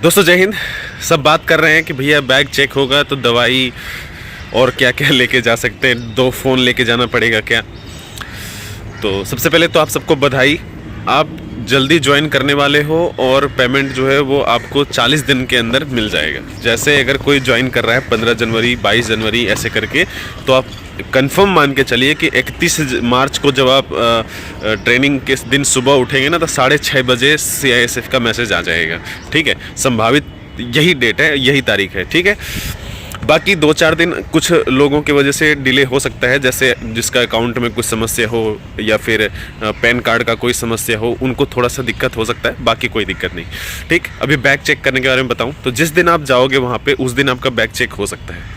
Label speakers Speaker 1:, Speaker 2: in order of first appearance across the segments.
Speaker 1: दोस्तों जय हिंद। सब बात कर रहे हैं कि भैया बैग चेक होगा तो दवाई और क्या क्या लेके जा सकते हैं, 2 फ़ोन लेके जाना पड़ेगा क्या। तो सबसे पहले तो आप सबको बधाई, आप जल्दी ज्वाइन करने वाले हो और पेमेंट जो है वो आपको 40 दिन के अंदर मिल जाएगा। जैसे अगर कोई ज्वाइन कर रहा है 15 जनवरी 22 जनवरी ऐसे करके, तो आप कंफर्म मान के चलिए कि 31 मार्च को जब आप ट्रेनिंग के दिन सुबह उठेंगे ना, तो 6:30 बजे CISF का मैसेज आ जाएगा। ठीक है, संभावित यही डेट है, यही तारीख है। ठीक है, बाकी 2-4 दिन कुछ लोगों की वजह से डिले हो सकता है, जैसे जिसका अकाउंट में कुछ समस्या हो या फिर पैन कार्ड का कोई समस्या हो, उनको थोड़ा सा दिक्कत हो सकता है, बाकी कोई दिक्कत नहीं। ठीक, अभी बैग चेक करने के बारे में बताऊं तो जिस दिन आप जाओगे वहाँ पे उस दिन आपका बैग चेक हो सकता है।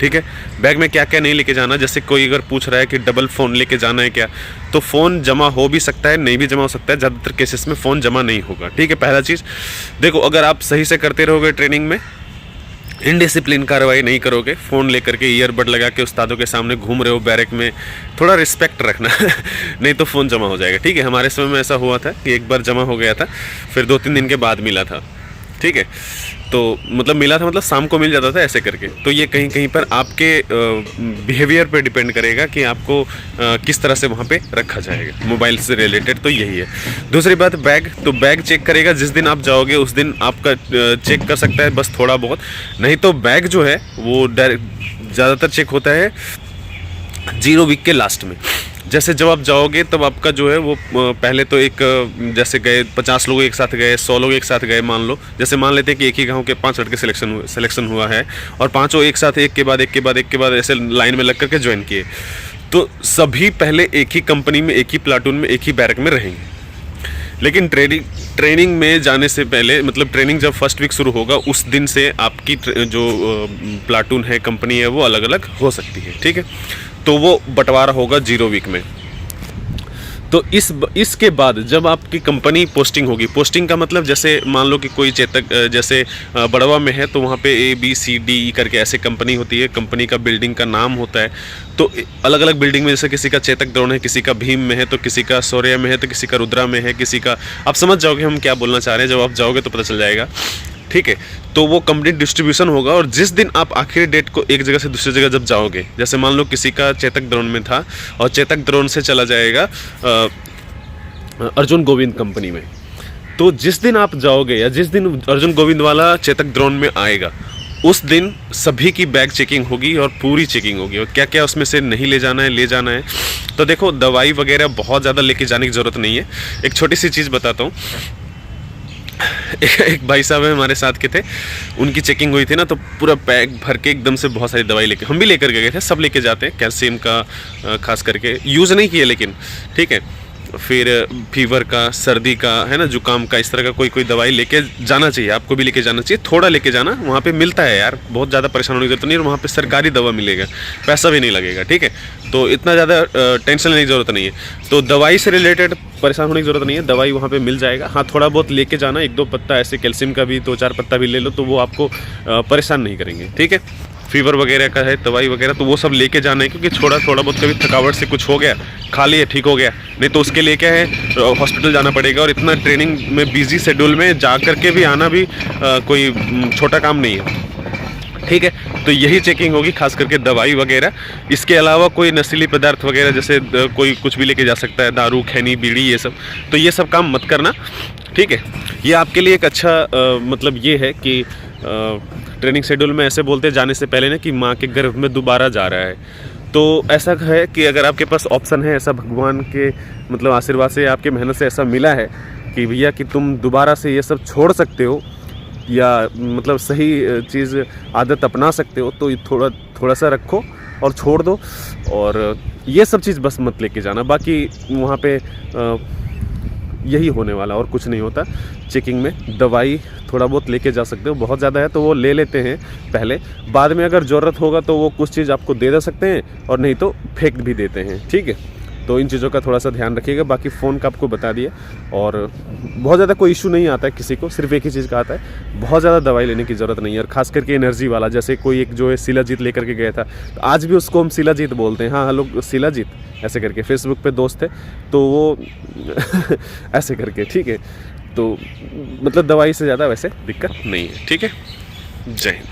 Speaker 1: ठीक है, बैग में क्या क्या नहीं लेके जाना, जैसे कोई अगर पूछ रहा है कि डबल फ़ोन लेके जाना है क्या, तो फ़ोन जमा हो भी सकता है, नहीं भी जमा हो सकता है। ज़्यादातर केसेस में फ़ोन जमा नहीं होगा। ठीक है, पहला चीज़ देखो, अगर आप सही से करते रहोगे ट्रेनिंग में, इनडिसिप्लिन कार्रवाई नहीं करोगे, फ़ोन लेकर के ईयरबड लगा के उस्तादों के सामने घूम रहे हो बैरक में, थोड़ा रिस्पेक्ट रखना नहीं तो फ़ोन जमा हो जाएगा। ठीक है, हमारे समय में ऐसा हुआ था कि एक बार जमा हो गया था, फिर 2-3 दिन के बाद मिला था। ठीक है, तो मतलब मिला था मतलब शाम को मिल जाता था ऐसे करके। तो ये कहीं कहीं पर आपके बिहेवियर पे डिपेंड करेगा कि आपको किस तरह से वहाँ पे रखा जाएगा। मोबाइल से रिलेटेड तो यही है। दूसरी बात, बैग, तो बैग चेक करेगा जिस दिन आप जाओगे उस दिन आपका चेक कर सकता है बस थोड़ा बहुत, नहीं तो बैग जो है वो डायरेक्ट ज़्यादातर चेक होता है 0 वीक के लास्ट में। जैसे जब आप जाओगे तब आपका जो है वो पहले तो एक, जैसे गए 50 लोग एक साथ गए, 100 लोग एक साथ गए, मान लो, जैसे मान लेते हैं कि एक ही गांव के 5 लड़के सिलेक्शन हुआ है और पांचों एक साथ एक के बाद ऐसे लाइन में लग करके ज्वाइन किए, तो सभी पहले एक ही कंपनी में, एक ही प्लाटून में, एक ही बैरक में रहेंगे। लेकिन ट्रेनिंग में जाने से पहले, मतलब ट्रेनिंग जब फर्स्ट वीक शुरू होगा उस दिन से आपकी जो प्लाटून है, कंपनी है, वो अलग अलग हो सकती है। ठीक है, तो वो बंटवारा होगा 0 वीक में। तो इसके बाद जब आपकी कंपनी पोस्टिंग होगी, पोस्टिंग का मतलब जैसे मान लो कि कोई चेतक जैसे बड़वा में है तो वहाँ पे ABCD करके ऐसे कंपनी होती है, कंपनी का बिल्डिंग का नाम होता है। तो अलग अलग बिल्डिंग में, जैसे किसी का चेतक द्रोण है, किसी का भीम में है, तो किसी का शौर्य में है, तो किसी का रुद्रा में है, किसी का, आप समझ जाओगे हम क्या बोलना चाह रहे हैं, जब आप जाओगे तो पता चल जाएगा। ठीक है, तो वो कंप्लीट डिस्ट्रीब्यूशन होगा और जिस दिन आप आखिरी डेट को एक जगह से दूसरी जगह जब जाओगे, जैसे मान लो किसी का चेतक द्रोण में था और चेतक द्रोण से चला जाएगा अर्जुन गोविंद कंपनी में, तो जिस दिन आप जाओगे या जिस दिन अर्जुन गोविंद वाला चेतक द्रोण में आएगा उस दिन सभी की बैग चेकिंग होगी और पूरी चेकिंग होगी और क्या क्या उसमें से नहीं ले जाना है, ले जाना है। तो देखो, दवाई वगैरह बहुत ज़्यादा लेके जाने की ज़रूरत नहीं है। एक छोटी सी चीज़ बताता हूँ। एक भाई साहब है हमारे साथ के थे, उनकी चेकिंग हुई थी ना, तो पूरा बैग भर के एकदम से बहुत सारी दवाई लेके, हम भी लेकर गए थे, सब लेके जाते हैं, कैल्शियम का खास करके यूज़ नहीं किया लेकिन। ठीक है, फिर फीवर का, सर्दी का, है ना, जुकाम का, इस तरह का कोई दवाई लेके जाना चाहिए, आपको भी लेके जाना चाहिए। थोड़ा लेके जाना, वहाँ पे मिलता है यार, बहुत ज़्यादा परेशान होने की जरूरत नहीं है, वहाँ पे सरकारी दवा मिलेगा, पैसा भी नहीं लगेगा। ठीक है, तो इतना ज़्यादा टेंशन लेने की ज़रूरत नहीं है। तो दवाई से रिलेटेड परेशान होने की ज़रूरत नहीं है, दवाई वहाँ पे मिल जाएगा। हाँ, थोड़ा बहुत लेके जाना, 1-2 पत्ता ऐसे कैल्शियम का भी 2-4 पत्ता भी ले लो, तो वो आपको परेशान नहीं करेंगे। ठीक है, फीवर वगैरह का है दवाई वगैरह, तो वो सब लेके जाना है, क्योंकि थोड़ा बहुत कभी थकावट से कुछ हो गया, खा लिया, ठीक हो गया, नहीं तो उसके लिए क्या है, हॉस्पिटल जाना पड़ेगा। और इतना ट्रेनिंग में बिजी शेड्यूल में जा करके भी आना भी कोई छोटा काम नहीं है। ठीक है, तो यही चेकिंग होगी, खास करके दवाई वगैरह। इसके अलावा कोई नशीली पदार्थ वगैरह, जैसे कोई कुछ भी लेके जा सकता है, दारू, खैनी, बीड़ी, ये सब, तो ये सब काम मत करना। ठीक है, ये आपके लिए एक अच्छा मतलब ये है कि ट्रेनिंग शेड्यूल में ऐसे बोलते जाने से पहले ना कि माँ के गर्भ में दोबारा जा रहा है, तो ऐसा है कि अगर आपके पास ऑप्शन है, ऐसा भगवान के मतलब आशीर्वाद से, आपके मेहनत से ऐसा मिला है कि भैया कि तुम दोबारा से ये सब छोड़ सकते हो या मतलब सही चीज़, आदत अपना सकते हो, तो थोड़ा सा रखो और छोड़ दो। और ये सब चीज़ बस मत लेके जाना, बाकी वहाँ पे यही होने वाला और कुछ नहीं होता। चेकिंग में दवाई थोड़ा बहुत लेके जा सकते हो, बहुत ज़्यादा है तो वो ले लेते हैं पहले, बाद में अगर ज़रूरत होगा तो वो कुछ चीज़ आपको दे सकते हैं और नहीं तो फेंक भी देते हैं। ठीक है, तो इन चीज़ों का थोड़ा सा ध्यान रखिएगा। बाकी फ़ोन का आपको बता दिया, और बहुत ज़्यादा कोई इशू नहीं आता है किसी को, सिर्फ एक ही चीज़ का आता है, बहुत ज़्यादा दवाई लेने की ज़रूरत नहीं है। और ख़ास करके एनर्जी वाला, जैसे कोई एक जो है शिलाजीत लेकर के गया था, तो आज भी उसको हम शिलाजीत बोलते हैं। हाँ, लोग शिलाजीत ऐसे करके, फेसबुक पे दोस्त है तो वो ऐसे करके। ठीक है, तो मतलब दवाई से ज़्यादा वैसे दिक्कत नहीं है। ठीक है, जय हिंद।